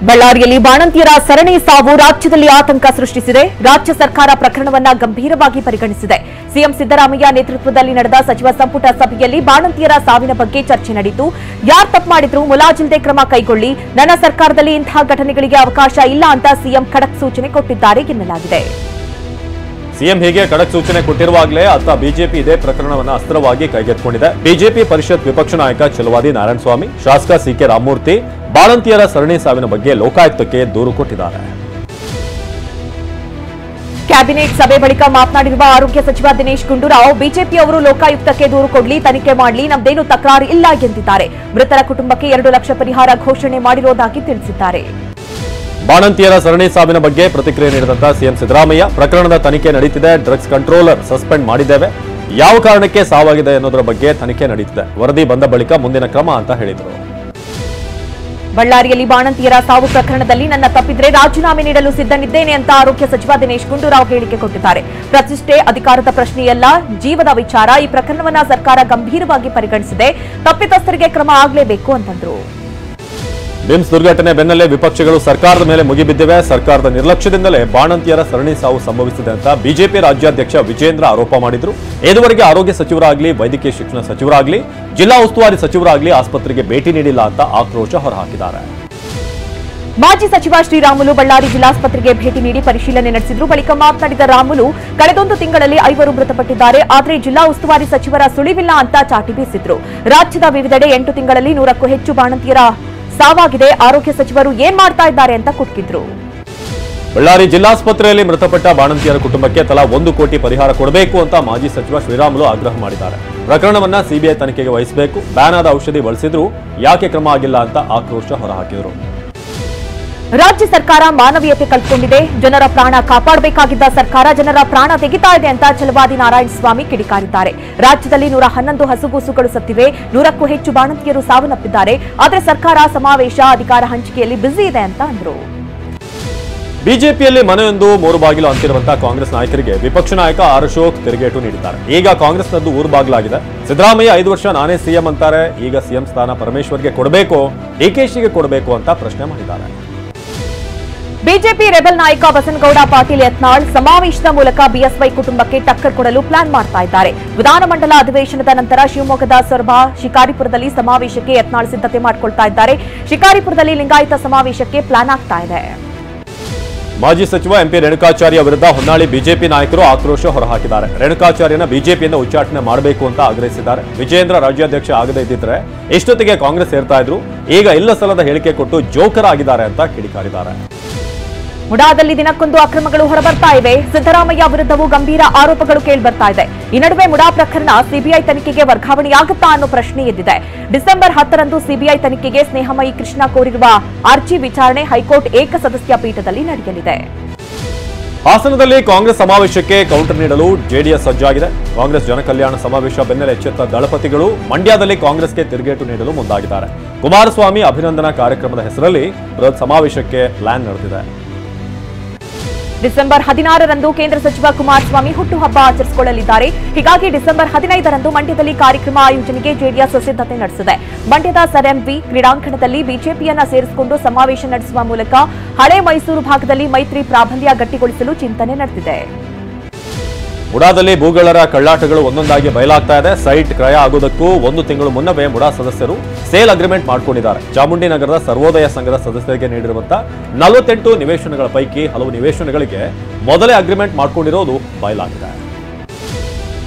ಬಳ್ಳಾರಿಯಲ್ಲಿ ಬಾಣಂತಿಯರ ಸರಣಿ ಸಾವು ರಾಜ್ಯದಲ್ಲಿ ಆತಂಕ ಸೃಷ್ಟಿಸಿದೆ. ರಾಜ್ಯ ಸರ್ಕಾರ ಪ್ರಕರಣವನ್ನ ಗಂಭೀರವಾಗಿ ಪರಿಗಣಿಸಿದೆ. ಸಿಎಂ ಸಿದ್ದರಾಮಯ್ಯ ನೇತೃತ್ವದಲ್ಲಿ ನಡೆದ ಸಚಿವ ಸಂಪುಟ ಸಭೆಯಲ್ಲಿ ಬಾಣಂತಿಯರ ಸಾವಿನ ಬಗ್ಗೆ ಚರ್ಚೆ ನಡೆಯಿತು. ಯಾರು ತಪ್ಪು ಮಾಡಿದ್ರು ಮುಲಾಜಿಲ್ಲದೆ ಕ್ರಮ ಕೈಗೊಳ್ಳಿ, ನನ್ನ ಸರ್ಕಾರದಲ್ಲಿ ಇಂತಹ ಘಟನೆಗಳಿಗೆ ಅವಕಾಶ ಇಲ್ಲ ಅಂತ ಸಿಎಂ ಖಡಕ್ ಸೂಚನೆ ಕೊಟ್ಟಿದ್ದಾರೆ ಎನ್ನಲಾಗಿದೆ. ಸಿಎಂ ಹೀಗೆ ಖಡಕ್ ಸೂಚನೆ ಕೊಟ್ಟಿರುವಾಗಲೇ ಅತ್ತ ಬಿಜೆಪಿ ಇದೇ ಪ್ರಕರಣವನ್ನು ಅಸ್ತ್ರವಾಗಿ ಕೈಗೆತ್ತಿಕೊಂಡಿದೆ. ಬಿಜೆಪಿ ಪರಿಷತ್ ವಿಪಕ್ಷ ನಾಯಕ ಛಲವಾದಿ ನಾರಾಯಣಸ್ವಾಮಿ, ಶಾಸಕ ಸಿಕೆ ರಾಮಮೂರ್ತಿ ಬಾಣಂತಿಯರ ಸರಣಿ ಸಾವಿನ ಬಗ್ಗೆ ಲೋಕಾಯುಕ್ತಕ್ಕೆ ದೂರು ಕೊಟ್ಟಿದ್ದಾರೆ. ಕ್ಯಾಬಿನೆಟ್ ಸಭೆ ಬಳಿಕ ಮಾತನಾಡಿರುವ ಆರೋಗ್ಯ ಸಚಿವ ದಿನೇಶ್ ಗುಂಡೂರಾವ್, ಬಿಜೆಪಿಯವರು ಲೋಕಾಯುಕ್ತಕ್ಕೆ ದೂರು ಕೊಡಲಿ, ತನಿಖೆ ಮಾಡಲಿ, ನಮ್ದೇನು ತಕರಾರು ಇಲ್ಲ ಎಂದಿದ್ದಾರೆ. ಮೃತರ ಕುಟುಂಬಕ್ಕೆ 2 ಲಕ್ಷ ಪರಿಹಾರ ಘೋಷಣೆ ಮಾಡಿರುವುದಾಗಿ ತಿಳಿಸಿದ್ದಾರೆ. ಬಾಣಂತಿಯರ ಸರಣಿ ಸಾವಿನ ಬಗ್ಗೆ ಪ್ರತಿಕ್ರಿಯೆ ನೀಡಿದಂತ ಸಿಎಂ ಸಿದ್ದರಾಮಯ್ಯ, ಪ್ರಕರಣದ ತನಿಖೆ ನಡೀತಿದೆ, ಡ್ರಗ್ಸ್ ಕಂಟ್ರೋಲರ್ ಸಸ್ಪೆಂಡ್ ಮಾಡಿದ್ದೇವೆ, ಯಾವ ಕಾರಣಕ್ಕೆ ಸಾವಾಗಿದೆ ಅನ್ನೋದರ ಬಗ್ಗೆ ತನಿಖೆ ನಡೀತಿದೆ, ವರದಿ ಬಂದ ಬಳಿಕ ಮುಂದಿನ ಕ್ರಮ ಅಂತ ಹೇಳಿದರು. ಬಳ್ಳಾರಿಯಲ್ಲಿ ಬಾಣಂತಿಯರ ಸಾವು ಪ್ರಕರಣದಲ್ಲಿ ನನ್ನ ತಪ್ಪಿದ್ರೆ ರಾಜೀನಾಮೆ ನೀಡಲು ಸಿದ್ಧನಿದ್ದೇನೆ ಅಂತ ಆರೋಗ್ಯ ಸಚಿವ ದಿನೇಶ್ ಗುಂಡೂರಾವ್ ಹೇಳಿಕೆ ಕೊಟ್ಟಿದ್ದಾರೆ. ಪ್ರತಿಷ್ಠೆ, ಅಧಿಕಾರದ ಪ್ರಶ್ನೆಯಲ್ಲ, ಜೀವದ ವಿಚಾರ. ಈ ಪ್ರಕರಣವನ್ನ ಸರ್ಕಾರ ಗಂಭೀರವಾಗಿ ಪರಿಗಣಿಸಿದೆ, ತಪ್ಪಿತಸ್ಥರಿಗೆ ಕ್ರಮ ಆಗಲೇಬೇಕು ಅಂತಂದ್ರು. ಬಿಮ್ಸ್ ದುರ್ಘಟನೆ ಬೆನ್ನಲ್ಲೇ ವಿಪಕ್ಷಗಳು ಸರ್ಕಾರದ ಮೇಲೆ ಮುಗಿಬಿದ್ದಿವೆ. ಸರ್ಕಾರದ ನಿರ್ಲಕ್ಷ್ಯದಿಂದಲೇ ಬಾಣಂತಿಯರ ಸರಣಿ ಸಾವು ಸಂಭವಿಸಿದೆ ಅಂತ ಬಿಜೆಪಿ ರಾಜ್ಯಾಧ್ಯಕ್ಷ ವಿಜೇಂದ್ರ ಆರೋಪ ಮಾಡಿದ್ರು. ಇದುವರೆಗೆ ಆರೋಗ್ಯ ಸಚಿವರಾಗಲಿ, ವೈದ್ಯಕೀಯ ಶಿಕ್ಷಣ ಸಚಿವರಾಗಲಿ, ಜಿಲ್ಲಾ ಉಸ್ತುವಾರಿ ಸಚಿವರಾಗಲಿ ಆಸ್ಪತ್ರೆಗೆ ಭೇಟಿ ನೀಡಿಲ್ಲ ಅಂತ ಆಕ್ರೋಶ ಹೊರಹಾಕಿದ್ದಾರೆ. ಮಾಜಿ ಸಚಿವ ಶ್ರೀರಾಮುಲು ಬಳ್ಳಾರಿ ಜಿಲ್ಲಾಸ್ಪತ್ರೆಗೆ ಭೇಟಿ ನೀಡಿ ಪರಿಶೀಲನೆ ನಡೆಸಿದ್ರು. ಬಳಿಕ ಮಾತನಾಡಿದ ರಾಮುಲು, ಕಳೆದೊಂದು ತಿಂಗಳಲ್ಲಿ 5 ಮೃತಪಟ್ಟಿದ್ದಾರೆ, ಆದರೆ ಜಿಲ್ಲಾ ಉಸ್ತುವಾರಿ ಸಚಿವರ ಸುಳಿವಿಲ್ಲ ಅಂತ ಚಾಟಿ ಬೀಸಿದ್ರು. ರಾಜ್ಯದ ವಿವಿಧೆಡೆ 8 ತಿಂಗಳಲ್ಲಿ 100ಕ್ಕೂ ಹೆಚ್ಚು ಬಾಣಂತಿಯರ ಸಾವಾಗಿದೆ, ಆರೋಗ್ಯ ಸಚಿವರು ಏನ್ ಮಾಡ್ತಾ ಇದ್ದಾರೆ ಅಂತ ಕುಟುಕಿದ್ರು. ಬಳ್ಳಾರಿ ಜಿಲ್ಲಾಸ್ಪತ್ರೆಯಲ್ಲಿ ಮೃತಪಟ್ಟ ಬಾಣಂತಿಯರ ಕುಟುಂಬಕ್ಕೆ ತಲಾ 1 ಕೋಟಿ ಪರಿಹಾರ ಕೊಡಬೇಕು ಅಂತ ಮಾಜಿ ಸಚಿವ ಶ್ರೀರಾಮುಲು ಆಗ್ರಹ ಮಾಡಿದ್ದಾರೆ. ಪ್ರಕರಣವನ್ನ ಸಿಬಿಐ ತನಿಖೆಗೆ ವಹಿಸಬೇಕು, ಬ್ಯಾನ್ ಆದ ಔಷಧಿ ಬಳಸಿದ್ರು ಯಾಕೆ ಕ್ರಮ ಆಗಿಲ್ಲ ಅಂತ ಆಕ್ರೋಶ ಹೊರಹಾಕಿದರು. ರಾಜ್ಯ ಸರ್ಕಾರ ಮಾನವೀಯತೆ ಕಲ್ಪಿಕೊಂಡಿದೆ, ಜನರ ಪ್ರಾಣ ಕಾಪಾಡಬೇಕಾಗಿದ್ದ ಸರ್ಕಾರ ಜನರ ಪ್ರಾಣ ತೆಗಿತಾ ಇದೆ ಅಂತ ಛಲವಾದಿ ನಾರಾಯಣಸ್ವಾಮಿ ಕಿಡಿಕಾರಿದ್ದಾರೆ. ರಾಜ್ಯದಲ್ಲಿ 111 ಹಸುಗೂಸುಗಳು ಸತ್ತಿವೆ, 100ಕ್ಕೂ ಹೆಚ್ಚು ಬಾಣಂತಿಯರು ಸಾವನ್ನಪ್ಪಿದ್ದಾರೆ, ಆದರೆ ಸರ್ಕಾರ ಸಮಾವೇಶ, ಅಧಿಕಾರ ಹಂಚಿಕೆಯಲ್ಲಿ ಬ್ಯುಸಿ ಇದೆ ಅಂತ ಅಂದ್ರು. ಬಿಜೆಪಿಯಲ್ಲಿ ಮನೆಯೊಂದು 3 ಬಾಗಿಲು ಅಂತಿರುವಂತಹ ಕಾಂಗ್ರೆಸ್ ನಾಯಕರಿಗೆ ವಿಪಕ್ಷ ನಾಯಕ ಆರ್ ಅಶೋಕ್ ತಿರುಗೇಟು ನೀಡಿದ್ದಾರೆ. ಈಗ ಕಾಂಗ್ರೆಸ್ನದ್ದು 3 ಬಾಗಿಲಾಗಿದೆ. ಸಿದ್ದರಾಮಯ್ಯ 5 ವರ್ಷ ನಾನೇ ಸಿಎಂ ಅಂತಾರೆ, ಈಗ ಸಿಎಂ ಸ್ಥಾನ ಪರಮೇಶ್ವರ್ಗೆ ಕೊಡಬೇಕು, ಡಿಕೆಶಿಗೆ ಕೊಡಬೇಕು ಅಂತ ಪ್ರಶ್ನೆ ಮಾಡಿದ್ದಾರೆ. ಬಿಜೆಪಿ ರೆಬಲ್ ನಾಯಕ ಬಸನಗೌಡ ಪಾಟೀಲ್ ಯತ್ನಾಳ್ ಸಮಾವೇಶದ ಮೂಲಕ ಬಿಎಸ್ವೈ ಕುಟುಂಬಕ್ಕೆ ಟಕ್ಕರ್ ಕೊಡಲು ಪ್ಲಾನ್ ಮಾಡ್ತಾ ಇದ್ದಾರೆ. ವಿಧಾನಮಂಡಲ ಅಧಿವೇಶನದ ನಂತರ ಶಿವಮೊಗ್ಗದ ಸೊರಬ, ಶಿಕಾರಿಪುರದಲ್ಲಿ ಸಮಾವೇಶಕ್ಕೆ ಯತ್ನಾಳ್ ಸಿದ್ಧತೆ ಮಾಡಿಕೊಳ್ತಾ ಇದ್ದಾರೆ. ಶಿಕಾರಿಪುರದಲ್ಲಿ ಲಿಂಗಾಯತ ಸಮಾವೇಶಕ್ಕೆ ಪ್ಲಾನ್ ಆಗ್ತಾ ಇದೆ. ಮಾಜಿ ಸಚಿವ ಎಂಪಿ ರೇಣುಕಾಚಾರ್ಯ ವಿರುದ್ಧ ಹೊನ್ನಾಳಿ ಬಿಜೆಪಿ ನಾಯಕರು ಆಕ್ರೋಶ ಹೊರಹಾಕಿದ್ದಾರೆ. ರೇಣುಕಾಚಾರ್ಯನ ಬಿಜೆಪಿಯಿಂದ ಉಚ್ಚಾಟನೆ ಮಾಡಬೇಕು ಅಂತ ಆಗ್ರಹಿಸಿದ್ದಾರೆ. ವಿಜೇಂದ್ರ ರಾಜ್ಯಾಧ್ಯಕ್ಷ ಆಗದೇ ಇದ್ದಿದ್ರೆ ಇಷ್ಟೊತ್ತಿಗೆ ಕಾಂಗ್ರೆಸ್ ಸೇರ್ತಾ ಇದ್ರು, ಈಗ ಇಲ್ಲ ಸಲ್ಲದ ಹೇಳಿಕೆ ಕೊಟ್ಟು ಜೋಕರ್ ಆಗಿದ್ದಾರೆ ಅಂತ ಕಿಡಿಕಾರಿದ್ದಾರೆ. ಮುಡಾದಲ್ಲಿ ದಿನಕ್ಕೊಂದು ಅಕ್ರಮಗಳು ಹೊರಬರ್ತಾ ಇವೆ. ಸಿದ್ದರಾಮಯ್ಯ ವಿರುದ್ಧವೂ ಗಂಭೀರ ಆರೋಪಗಳು ಕೇಳಿಬರ್ತಾ ಇದೆ. ಈ ನಡುವೆ ಮುಡಾ ಪ್ರಕರಣ ಸಿಬಿಐ ತನಿಖೆಗೆ ವರ್ಗಾವಣೆಯಾಗುತ್ತಾ ಅನ್ನೋ ಪ್ರಶ್ನೆ ಎದ್ದಿದೆ. ಡಿಸೆಂಬರ್ 10ರಂದು ಸಿಬಿಐ ತನಿಖೆಗೆ ಸ್ನೇಹಮಯಿ ಕೃಷ್ಣ ಕೋರಿರುವ ಅರ್ಜಿ ವಿಚಾರಣೆ ಹೈಕೋರ್ಟ್ ಏಕಸದಸ್ಯ ಪೀಠದಲ್ಲಿ ನಡೆಯಲಿದೆ. ಹಾಸನದಲ್ಲಿ ಕಾಂಗ್ರೆಸ್ ಸಮಾವೇಶಕ್ಕೆ ಕೌಂಟರ್ ನೀಡಲು ಜೆಡಿಎಸ್ ಸಜ್ಜಾಗಿದೆ. ಕಾಂಗ್ರೆಸ್ ಜನಕಲ್ಯಾಣ ಸಮಾವೇಶ ಬೆನ್ನಲ್ಲೇ ಎಚ್ಚೆತ್ತ ದಳಪತಿಗಳು ಮಂಡ್ಯದಲ್ಲಿ ಕಾಂಗ್ರೆಸ್ಗೆ ತಿರುಗೇಟು ನೀಡಲು ಮುಂದಾಗಿದ್ದಾರೆ. ಕುಮಾರಸ್ವಾಮಿ ಅಭಿನಂದನಾ ಕಾರ್ಯಕ್ರಮದ ಹೆಸರಲ್ಲಿ ಬೃಹತ್ ಸಮಾವೇಶಕ್ಕೆ ಪ್ಲಾನ್ ನಡೆದಿದೆ. ಡಿಸೆಂಬರ್ 16ರಂದು ಕೇಂದ್ರ ಸಚಿವ ಕುಮಾರಸ್ವಾಮಿ ಹುಟ್ಟುಹಬ್ಬ ಆಚರಿಸಿಕೊಳ್ಳಲಿದ್ದಾರೆ. ಹೀಗಾಗಿ ಡಿಸೆಂಬರ್ 15ರಂದು ಮಂಡ್ಯದಲ್ಲಿ ಕಾರ್ಯಕ್ರಮ ಆಯೋಜನೆಗೆ ಜೆಡಿಎಸ್ ಸಿದ್ಧತೆ ನಡೆಸಿದೆ. ಮಂಡ್ಯದ ಸರ್ ಎಂವಿ ಕ್ರೀಡಾಂಗಣದಲ್ಲಿ ಬಿಜೆಪಿಯನ್ನ ಸೇರಿಸಿಕೊಂಡು ಸಮಾವೇಶ ನಡೆಸುವ ಮೂಲಕ ಹಳೆ ಮೈಸೂರು ಭಾಗದಲ್ಲಿ ಮೈತ್ರಿ ಪ್ರಾಬಲ್ಯ ಗಟ್ಟಿಗೊಳಿಸಲು ಚಿಂತನೆ ನಡೆದಿದೆ. ಮುಡಾದಲ್ಲಿ ಭೂಗಳರ ಕಳ್ಳಾಟಗಳು ಒಂದೊಂದಾಗಿ ಬಯಲಾಗ್ತಾ ಇದೆ. ಸೈಟ್ ಕ್ರಯ ಆಗೋದಕ್ಕೂ 1 ತಿಂಗಳು ಮುನ್ನವೇ ಮುಡಾ ಸದಸ್ಯರು ಸೇಲ್ ಅಗ್ರಿಮೆಂಟ್ ಮಾಡಿಕೊಂಡಿದ್ದಾರೆ. ಚಾಮುಂಡಿನಗರದ ಸರ್ವೋದಯ ಸಂಘದ ಸದಸ್ಯರಿಗೆ ನೀಡಿರುವಂತಹ 48 ನಿವೇಶನಗಳ ಪೈಕಿ ಹಲವು ನಿವೇಶನಗಳಿಗೆ ಮೊದಲೇ ಅಗ್ರಿಮೆಂಟ್ ಮಾಡಿಕೊಂಡಿರೋದು ಬಯಲಾಗಿದೆ.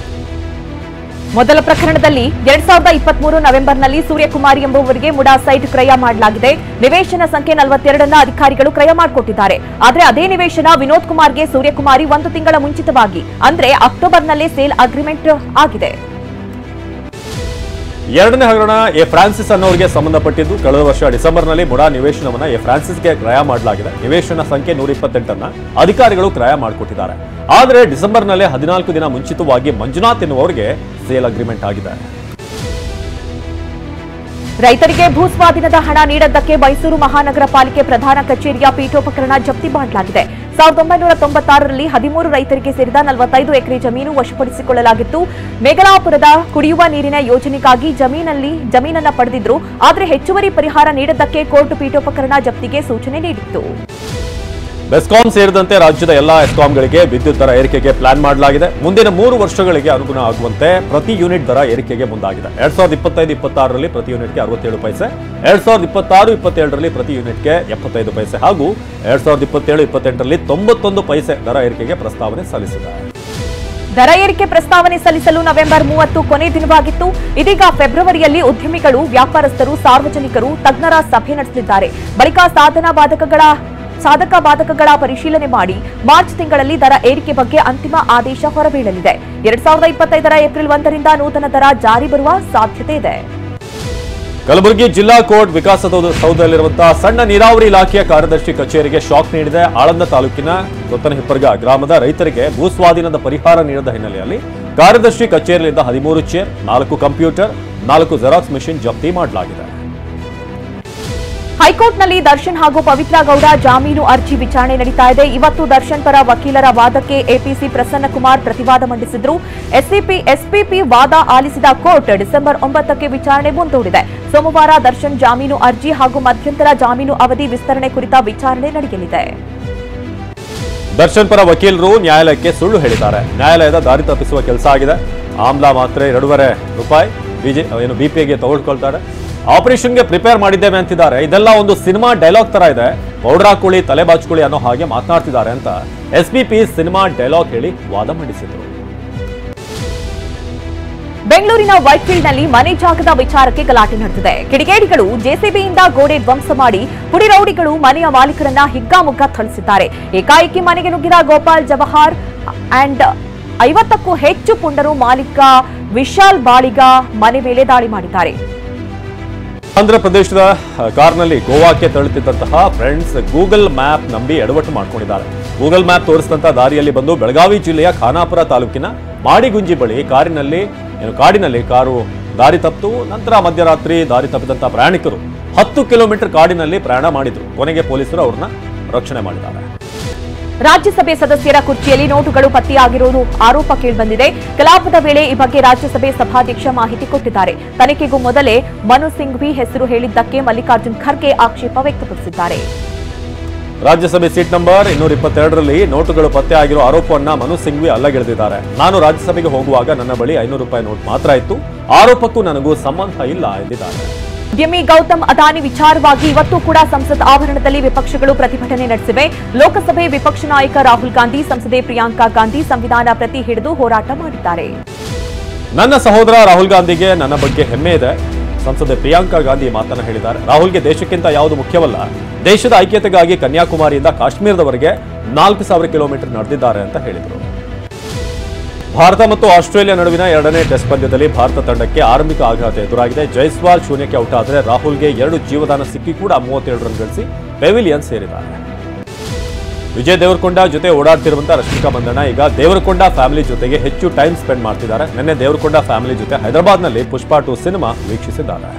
ಮೊದಲ ಪ್ರಕರಣದಲ್ಲಿ 2023 ನವೆಂಬರ್ನಲ್ಲಿ ಸೂರ್ಯಕುಮಾರಿ ಎಂಬುವರಿಗೆ ಮುಡಾ ಸೈಟ್ ಕ್ರಯ ಮಾಡಲಾಗಿದೆ. ನಿವೇಶನ ಸಂಖ್ಯೆ 42ನ್ನ ಅಧಿಕಾರಿಗಳು ಕ್ರಯ ಮಾಡಿಕೊಟ್ಟಿದ್ದಾರೆ. ಆದರೆ ಅದೇ ನಿವೇಶನ ವಿನೋದ್ ಕುಮಾರ್ಗೆ ಸೂರ್ಯಕುಮಾರಿ 1 ತಿಂಗಳ ಮುಂಚಿತವಾಗಿ ಅಂದ್ರೆ ಅಕ್ಟೋಬರ್ನಲ್ಲೇ ಸೇಲ್ ಅಗ್ರಿಮೆಂಟ್ ಆಗಿದೆ. 2ನೇ ಹಗರಣ ಎ ಫ್ರಾನ್ಸಿಸ್ ಅನ್ನೋರಿಗೆ ಸಂಬಂಧಪಟ್ಟಿದ್ದು. ಕಳೆದ ವರ್ಷ ಡಿಸೆಂಬರ್ನಲ್ಲಿ ಮುಡಾ ನಿವೇಶನವನ್ನ ಎ ಫ್ರಾನ್ಸಿಸ್ಗೆ ಕ್ರಯ ಮಾಡಲಾಗಿದೆ. ನಿವೇಶನ ಸಂಖ್ಯೆ 128ನ್ನ ಅಧಿಕಾರಿಗಳು ಕ್ರಯ ಮಾಡಿಕೊಟ್ಟಿದ್ದಾರೆ. ಆದರೆ ಡಿಸೆಂಬರ್ನಲ್ಲೇ 14 ದಿನ ಮುಂಚಿತವಾಗಿ ಮಂಜುನಾಥ್ ಎನ್ನುವರಿಗೆ ಸೇಲ್ ಅಗ್ರಿಮೆಂಟ್ ಆಗಿದೆ. ರೈತರಿಗೆ ಭೂಸ್ವಾಧೀನದ ಹಣ ನೀಡದ್ದಕ್ಕೆ ಮೈಸೂರು ಮಹಾನಗರ ಪಾಲಿಕೆ ಪ್ರಧಾನ ಕಚೇರಿಯ ಪೀಠೋಪಕರಣ ಜಪ್ತಿ ಮಾಡಲಾಗಿದೆ. 1996ರಲ್ಲಿ 13 ರೈತರಿಗೆ ಸೇರಿದ 45 ಎಕರೆ ಜಮೀನು ವಶಪಡಿಸಿಕೊಳ್ಳಲಾಗಿತ್ತು. ಮೇಘಲಾಪುರದ ಕುಡಿಯುವ ನೀರಿನ ಯೋಜನೆಗಾಗಿ ಜಮೀನನ್ನ ಪಡೆದಿದ್ರು. ಆದರೆ ಹೆಚ್ಚುವರಿ ಪರಿಹಾರ ನೀಡದ್ದಕ್ಕೆ ಕೋರ್ಟ್ ಪೀಠೋಪಕರಣ ಜಪ್ತಿಗೆ ಸೂಚನೆ ನೀಡಿತ್ತು. ಬೆಸ್ಕಾಂ ಸೇರಿದಂತೆ ರಾಜ್ಯದ ಎಲ್ಲಾ ಎಸ್ಕಾಂಗಳಿಗೆ ವಿದ್ಯುತ್ ದರ ಏರಿಕೆಗೆ ಪ್ಲಾನ್ ಮಾಡಲಾಗಿದೆ. ಮುಂದಿನ 3 ವರ್ಷಗಳಿಗೆ ಅನುಗುಣ ಆಗುವಂತೆ ಪ್ರತಿ ಯೂನಿಟ್ ದರ ಏರಿಕೆಗೆ ಮುಂದಾಗಿದೆ. 2025-26ರಲ್ಲಿ ಪ್ರತಿ ಯೂನಿಟ್ಗೆ 67 ಪೈಸೆ, 2026-27ರಲ್ಲಿ ಪ್ರತಿ ಯೂನಿಟ್ಗೆ 75 ಪೈಸೆ ಹಾಗೂ 2027-28ರಲ್ಲಿ 91 ಪೈಸೆ ದರ ಏರಿಕೆಗೆ ಪ್ರಸ್ತಾವನೆ ಸಲ್ಲಿಸಿದೆ. ದರ ಏರಿಕೆ ಪ್ರಸ್ತಾವನೆ ಸಲ್ಲಿಸಲು ನವೆಂಬರ್ 30 ಕೊನೆ ದಿನವಾಗಿತ್ತು. ಇದೀಗ ಫೆಬ್ರವರಿಯಲ್ಲಿ ಉದ್ಯಮಿಗಳು, ವ್ಯಾಪಾರಸ್ಥರು, ಸಾರ್ವಜನಿಕರು, ತಜ್ಞರ ಸಭೆ ನಡೆಸಲಿದ್ದಾರೆ. ಬಳಿಕ ಸಾಧಕ ಬಾಧಕಗಳ ಪರಿಶೀಲನೆ ಮಾಡಿ ಮಾರ್ಚ್ ತಿಂಗಳಲ್ಲಿ ದರ ಏರಿಕೆ ಬಗ್ಗೆ ಅಂತಿಮ ಆದೇಶ ಹೊರಬೀಳಲಿದೆ. 2025ರ ಏಪ್ರಿಲ್ 1ರಿಂದ ನೂತನ ದರ ಜಾರಿ ಬರುವ ಸಾಧ್ಯತೆ ಇದೆ. ಕಲಬುರಗಿ ಜಿಲ್ಲಾ ಕೋರ್ಟ್ ವಿಕಾಸಸೌಧದಲ್ಲಿರುವಂತಹ ಸಣ್ಣ ನೀರಾವರಿ ಇಲಾಖೆಯ ಕಾರ್ಯದರ್ಶಿ ಕಚೇರಿಗೆ ಶಾಕ್ ನೀಡಿದೆ. ಆಳಂದ ತಾಲೂಕಿನ ಕೊತ್ತನಹಿಪ್ಪರ್ಗ ಗ್ರಾಮದ ರೈತರಿಗೆ ಭೂಸ್ವಾಧೀನದ ಪರಿಹಾರ ನೀಡದ ಹಿನ್ನೆಲೆಯಲ್ಲಿ ಕಾರ್ಯದರ್ಶಿ ಕಚೇರಿಯಿಂದ 13 ಚೇರ್, 4 ಕಂಪ್ಯೂಟರ್, 4 ಜೆರಾಕ್ಸ್ ಮೆಷಿನ್ ಜಪ್ತಿ ಮಾಡಲಾಗಿದೆ. ಹೈಕೋರ್ಟ್ನಲ್ಲಿ ದರ್ಶನ್ ಹಾಗೂ ಪವಿತ್ರ ಗೌಡ ಜಾಮೀನು ಅರ್ಜಿ ವಿಚಾರಣೆ ನಡೀತಾ ಇದೆ. ಇವತ್ತು ದರ್ಶನ್ ಪರ ವಕೀಲರ ವಾದಕ್ಕೆ ಎಪಿಸಿ ಪ್ರಸನ್ನಕುಮಾರ್ ಪ್ರತಿವಾದ ಮಂಡಿಸಿದ್ರು. ಎಸ್ಪಿಪಿ ವಾದ ಆಲಿಸಿದ ಕೋರ್ಟ್ ಡಿಸೆಂಬರ್ 9ಕ್ಕೆ ವಿಚಾರಣೆ ಮುಂದೂಡಿದೆ. ಸೋಮವಾರ ದರ್ಶನ್ ಜಾಮೀನು ಅರ್ಜಿ ಹಾಗೂ ಮಧ್ಯಂತರ ಜಾಮೀನು ಅವಧಿ ವಿಸ್ತರಣೆ ಕುರಿತ ವಿಚಾರಣೆ ನಡೆಯಲಿದೆ. ದರ್ಶನ್ ಪರ ವಕೀಲರು ನ್ಯಾಯಾಲಯಕ್ಕೆ ಸುಳ್ಳು ಹೇಳಿದ್ದಾರೆ. ನ್ಯಾಯಾಲಯದ ದಾರಿ ತಪ್ಪಿಸುವ ಕೆಲಸ ಆಗಿದೆ. ಆಮ್ಲಾ ಮಾತ್ರೆ 2.5 ರೂಪಾಯಿ ಬಿಪಿಗೆ ತಗೊಳ್ಕೊಳ್ತಾರೆ. ಆಪರೇಷನ್ಗೆ ಪ್ರಿಪೇರ್ ಮಾಡಿದ್ದೇವೆ ಅಂತಿದ್ದಾರೆ. ಇದೆಲ್ಲ ಒಂದು ಸಿನಿಮಾ ಡೈಲಾಗ್ ತರ ಇದೆ. ಪೌಡರ್ ಹಾಕೊಳ್ಳಿ, ತಲೆ ಬಾಚ್ಕೊಳ್ಳಿ ಅನ್ನೋ ಹಾಗೆ ಮಾತನಾಡ್ತಿದ್ದಾರೆ ಅಂತ ಎಸ್ಪಿಪಿ ಸಿನಿಮಾ ಡೈಲಾಗ್ ಹೇಳಿ ವಾದ ಮಂಡಿಸಿದರು. ಬೆಂಗಳೂರಿನ ವೈಟ್ಫೀಲ್ಡ್ನಲ್ಲಿ ಮನೆ ಜಾಗದ ವಿಚಾರಕ್ಕೆ ಗಲಾಟೆ ನಡೆದಿದೆ. ಕಿಡಿಗೇಡಿಗಳು ಜೆಸಿಬಿಯಿಂದ ಗೋಡೆ ಧ್ವಂಸ ಮಾಡಿ ಪುಡಿ ರೌಡಿಗಳು ಮನೆಯ ಮಾಲೀಕರನ್ನ ಹಿಗ್ಗಾಮುಗ್ಗಾ ಥಳಿಸಿದ್ದಾರೆ. ಏಕಾಏಕಿ ಮನೆಗೆ ನುಗ್ಗಿದ ಗೋಪಾಲ್ ಜವಾಹರ್ ಅಂಡ್ 50ಕ್ಕೂ ಹೆಚ್ಚು ಪುಂಡರು ಮಾಲೀಕ ವಿಶಾಲ್ ಬಾಳಿಗ ಮನೆ ಮೇಲೆ ದಾಳಿ ಮಾಡಿದ್ದಾರೆ. ಆಂಧ್ರ ಪ್ರದೇಶದ ಕಾರ್ನಲ್ಲಿ ಗೋವಾಕ್ಕೆ ತೆರಳುತ್ತಿದ್ದಂತಹ ಫ್ರೆಂಡ್ಸ್ ಗೂಗಲ್ ಮ್ಯಾಪ್ ನಂಬಿ ಎಡವಟ್ಟು ಮಾಡ್ಕೊಂಡಿದ್ದಾರೆ. ಗೂಗಲ್ ಮ್ಯಾಪ್ ತೋರಿಸಿದಂತಹ ದಾರಿಯಲ್ಲಿ ಬಂದು ಬೆಳಗಾವಿ ಜಿಲ್ಲೆಯ ಖಾನಾಪುರ ತಾಲೂಕಿನ ಮಾಡಿಗುಂಜಿ ಬಳಿ ಕಾಡಿನಲ್ಲಿ ಕಾರು ದಾರಿ ತಪ್ಪಿತು. ನಂತರ ಮಧ್ಯರಾತ್ರಿ ದಾರಿ ತಪ್ಪಿದಂತಹ ಪ್ರಯಾಣಿಕರು 10 ಕಿಲೋಮೀಟರ್ ಕಾಡಿನಲ್ಲಿ ಪ್ರಯಾಣ ಮಾಡಿದ್ರು. ಕೊನೆಗೆ ಪೊಲೀಸರು ಅವ್ರನ್ನ ರಕ್ಷಣೆ ಮಾಡಿದ್ದಾರೆ. ರಾಜ್ಯಸಭೆ ಸದಸ್ಯರ ಕುರ್ಚಿಯಲ್ಲಿ ನೋಟುಗಳು ಪತ್ತೆಯಾಗಿರುವುದು ಆರೋಪ ಕೇಳಿಬಂದಿದೆ. ಕಲಾಪದ ವೇಳೆ ಈ ಬಗ್ಗೆ ರಾಜ್ಯಸಭೆ ಸಭಾಧ್ಯಕ್ಷ ಮಾಹಿತಿ ಕೊಟ್ಟಿದ್ದಾರೆ. ತನಿಖೆಗೂ ಮೊದಲೇ ಮನು ಸಿಂಘ್ವಿ ಹೆಸರು ಹೇಳಿದ್ದಕ್ಕೆ ಮಲ್ಲಿಕಾರ್ಜುನ್ ಖರ್ಗೆ ಆಕ್ಷೇಪ ವ್ಯಕ್ತಪಡಿಸಿದ್ದಾರೆ. ರಾಜ್ಯಸಭೆ ಸೀಟ್ ನಂಬರ್ 222ರಲ್ಲಿ ನೋಟುಗಳು ಪತ್ತೆಯಾಗಿರುವ ಆರೋಪವನ್ನ ಮನು ಸಿಂಘ್ವಿ ಅಲ್ಲಗೆಳೆದಿದ್ದಾರೆ. ನಾನು ರಾಜ್ಯಸಭೆಗೆ ಹೋಗುವಾಗ ನನ್ನ ಬಳಿ 500 ರೂಪಾಯಿ ನೋಟ್ ಮಾತ್ರ ಇತ್ತು. ಆರೋಪಕ್ಕೂ ನನಗೂ ಸಂಬಂಧ ಇಲ್ಲ ಎಂದಿದ್ದಾರೆ. ಉದ್ಯಮಿ ಗೌತಮ್ ಅದಾನಿ ವಿಚಾರವಾಗಿ ಇವತ್ತು ಕೂಡ ಸಂಸತ್ ಆವರಣದಲ್ಲಿ ವಿಪಕ್ಷಗಳು ಪ್ರತಿಭಟನೆ ನಡೆಸಿವೆ. ಲೋಕಸಭೆ ವಿಪಕ್ಷ ನಾಯಕ ರಾಹುಲ್ ಗಾಂಧಿ, ಸಂಸದೆ ಪ್ರಿಯಾಂಕಾ ಗಾಂಧಿ ಸಂವಿಧಾನ ಪ್ರತಿ ಹಿಡಿದು ಹೋರಾಟ ಮಾಡಿದ್ದಾರೆ. ನನ್ನ ಸಹೋದರ ರಾಹುಲ್ ಗಾಂಧಿಗೆ ನನ್ನ ಬಗ್ಗೆ ಹೆಮ್ಮೆ ಇದೆ. ಸಂಸದೆ ಪ್ರಿಯಾಂಕಾ ಗಾಂಧಿ ಮಾತನ್ನ ಹೇಳಿದ್ದಾರೆ. ರಾಹುಲ್ಗೆ ದೇಶಕ್ಕಿಂತ ಯಾವುದು ಮುಖ್ಯವಲ್ಲ. ದೇಶದ ಐಕ್ಯತೆಗಾಗಿ ಕನ್ಯಾಕುಮಾರಿಯಿಂದ ಕಾಶ್ಮೀರದವರೆಗೆ 4000 ಕಿಲೋಮೀಟರ್ ನಡೆದಿದ್ದಾರೆ ಅಂತ ಹೇಳಿದರು. ಭಾರತ ಮತ್ತು ಆಸ್ಟ್ರೇಲಿಯಾ ನಡುವಿನ 2ನೇ ಟೆಸ್ಟ್ ಪಂದ್ಯದಲ್ಲಿ ಭಾರತ ತಂಡಕ್ಕೆ ಆರಂಭಿಕ ಆಘಾತ ಎದುರಾಗಿದೆ. ಜೈಸ್ವಾಲ್ ಶೂನ್ಯಕ್ಕೆ ಔಟ್ ಆದರೆ ರಾಹುಲ್ಗೆ 2 ಜೀವದಾನ ಸಿಕ್ಕಿ ಕೂಡ 37 ರನ್ ಗಳಿಸಿ ಪೆವಿಲಿಯನ್ ಸೇರಿದ್ದಾರೆ. ವಿಜಯ್ ದೇವರಕೊಂಡ ಜೊತೆ ಓಡಾಡ್ತಿರುವಂತಹ ರಶ್ಮಿಕಾ ಮಂದಣ್ಣ ಈಗ ದೇವರಕೊಂಡ ಫ್ಯಾಮಿಲಿ ಜೊತೆಗೆ ಹೆಚ್ಚು ಟೈಮ್ ಸ್ಪೆಂಡ್ ಮಾಡ್ತಿದ್ದಾರೆ. ನಿನ್ನೆ ದೇವರಕೊಂಡ ಫ್ಯಾಮಿಲಿ ಜೊತೆ ಹೈದರಾಬಾದ್ನಲ್ಲಿ ಪುಷ್ಪಾ 2 ಸಿನಿಮಾ ವೀಕ್ಷಿಸಿದ್ದಾರೆ.